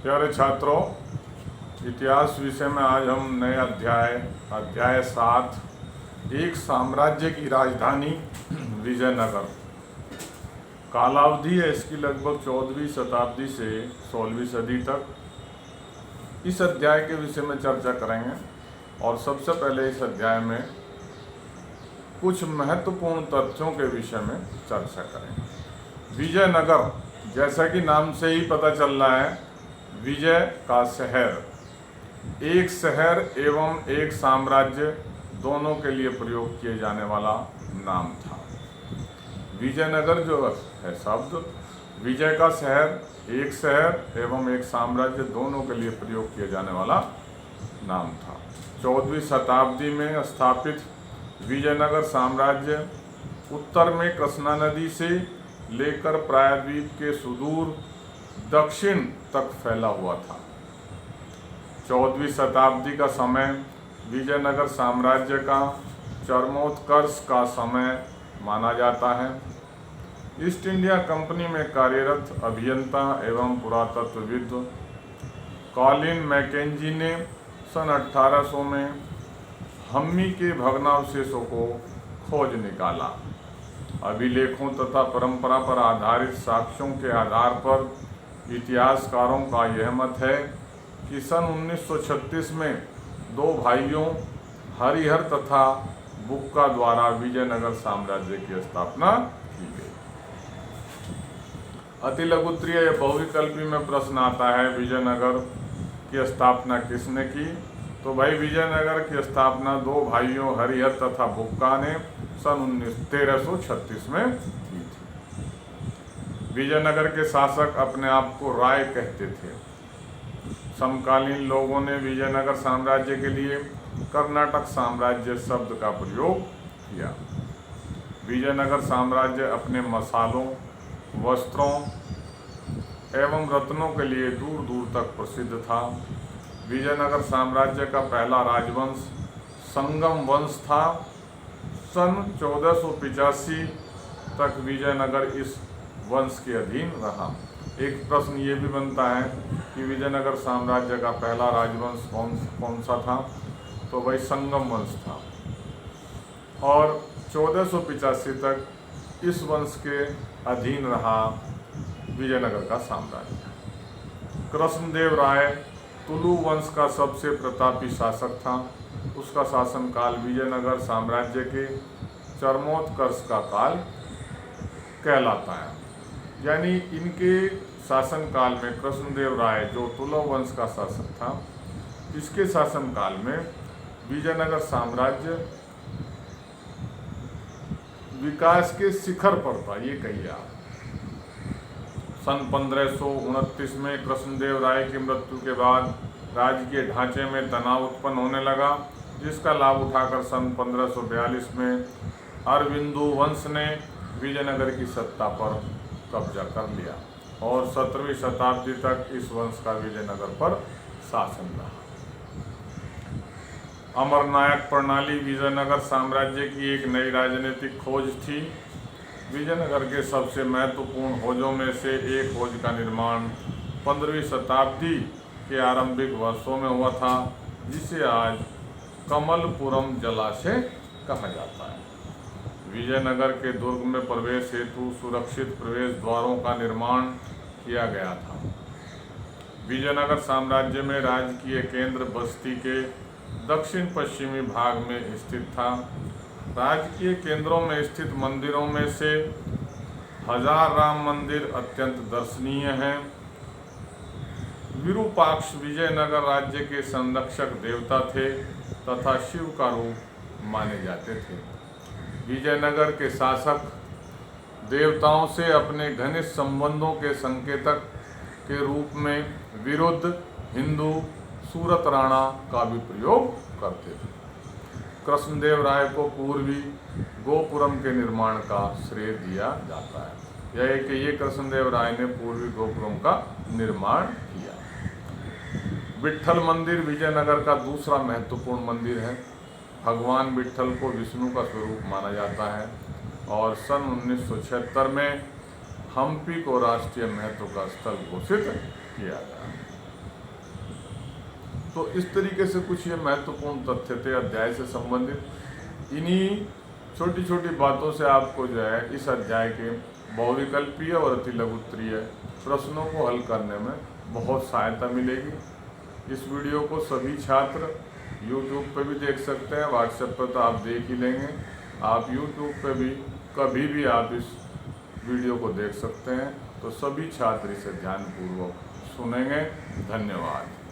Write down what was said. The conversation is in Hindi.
प्यारे छात्रों, इतिहास विषय में आज हम नए अध्याय 7 एक साम्राज्य की राजधानी विजयनगर। कालावधि है इसकी लगभग 14वीं शताब्दी से 16वीं सदी तक। इस अध्याय के विषय में चर्चा करेंगे और सबसे पहले इस अध्याय में कुछ महत्वपूर्ण तथ्यों के विषय में चर्चा करेंगे। विजयनगर, जैसा कि नाम से ही पता चल रहा है, विजय का शहर, एक शहर एवं एक साम्राज्य दोनों के लिए प्रयोग किए जाने वाला नाम था। विजयनगर जो है शब्द, विजय का शहर, एक शहर एवं एक साम्राज्य दोनों के लिए प्रयोग किए जाने वाला नाम था। 14वीं शताब्दी में स्थापित विजयनगर साम्राज्य उत्तर में कृष्णा नदी से लेकर प्रायद्वीप के सुदूर दक्षिण तक फैला हुआ था। 14वीं शताब्दी का समय विजयनगर साम्राज्य का चरमोत्कर्ष का समय माना जाता है। ईस्ट इंडिया कंपनी में कार्यरत अभियंता एवं पुरातत्वविद कॉलिन मैकेंजी ने सन 1800 में हम्मी के भग्नावशेषों को खोज निकाला। अभिलेखों तथा परंपरा पर आधारित साक्ष्यों के आधार पर इतिहासकारों का यह मत है कि सन 1936 में दो भाइयों हरिहर तथा बुक्का द्वारा विजयनगर साम्राज्य की स्थापना की गई। अति लघुत्तरीय या बहुविकल्पी में प्रश्न आता है, विजयनगर की स्थापना किसने की? तो भाई, विजयनगर की स्थापना दो भाइयों हरिहर तथा बुक्का ने सन 1336 में की थी। विजयनगर के शासक अपने आप को राय कहते थे। समकालीन लोगों ने विजयनगर साम्राज्य के लिए कर्नाटक साम्राज्य शब्द का प्रयोग किया। विजयनगर साम्राज्य अपने मसालों, वस्त्रों एवं रत्नों के लिए दूर दूर तक प्रसिद्ध था। विजयनगर साम्राज्य का पहला राजवंश संगम वंश था। सन 1485 तक विजयनगर इस वंश के अधीन रहा। एक प्रश्न ये भी बनता है कि विजयनगर साम्राज्य का पहला राजवंश कौन सा था? तो भाई संगम वंश था और 1485 तक इस वंश के अधीन रहा विजयनगर का साम्राज्य। कृष्णदेव राय तुलु वंश का सबसे प्रतापी शासक था। उसका शासनकाल विजयनगर साम्राज्य के चरमोत्कर्ष का काल कहलाता है। यानी इनके शासनकाल में कृष्णदेव राय, जो तुलु वंश का शासक था, इसके शासनकाल में विजयनगर साम्राज्य विकास के शिखर पर था, ये कहिए आप। सन 1529 में कृष्णदेव राय की मृत्यु के बाद राजकीय ढांचे में तनाव उत्पन्न होने लगा, जिसका लाभ उठाकर सन 1542 में अरविंदु वंश ने विजयनगर की सत्ता पर कब्जा कर लिया और 17वीं शताब्दी तक इस वंश का विजयनगर पर शासन रहा। अमरनायक प्रणाली विजयनगर साम्राज्य की एक नई राजनीतिक खोज थी। विजयनगर के सबसे महत्वपूर्ण खोजों में से एक खोज का निर्माण 15वीं शताब्दी के आरंभिक वर्षों में हुआ था, जिसे आज कमलपुरम जलाशय कहा जाता है। विजयनगर के दुर्ग में प्रवेश हेतु सुरक्षित प्रवेश द्वारों का निर्माण किया गया था। विजयनगर साम्राज्य में राजकीय केंद्र बस्ती के दक्षिण पश्चिमी भाग में स्थित था। राजकीय केंद्रों में स्थित मंदिरों में से हजार राम मंदिर अत्यंत दर्शनीय हैं। विरूपाक्ष विजयनगर राज्य के संरक्षक देवता थे तथा शिव का रूप माने जाते थे। विजयनगर के शासक देवताओं से अपने घनिष्ठ संबंधों के संकेतक के रूप में विरुद्ध हिंदू सूरत राणा का भी प्रयोग करते थे। कृष्णदेव राय को पूर्वी गोपुरम के निर्माण का श्रेय दिया जाता है। यह है कि ये कृष्णदेव राय ने पूर्वी गोपुरम का निर्माण किया। विट्ठल मंदिर विजयनगर का दूसरा महत्वपूर्ण मंदिर है। भगवान विट्ठल को विष्णु का स्वरूप माना जाता है और सन 1976 में हम्पी को राष्ट्रीय महत्व का स्थल घोषित किया गया। तो इस तरीके से कुछ ये महत्वपूर्ण तथ्य थे अध्याय से संबंधित। इन्हीं छोटी छोटी बातों से आपको जो है इस अध्याय के बहुविकल्पीय और अतिलघुत्तरीय प्रश्नों को हल करने में बहुत सहायता मिलेगी। इस वीडियो को सभी छात्र YouTube पे भी देख सकते हैं, व्हाट्सएप पर तो आप देख ही लेंगे, आप YouTube पे भी कभी भी आप इस वीडियो को देख सकते हैं। तो सभी छात्र इसे ध्यानपूर्वक सुनेंगे। धन्यवाद।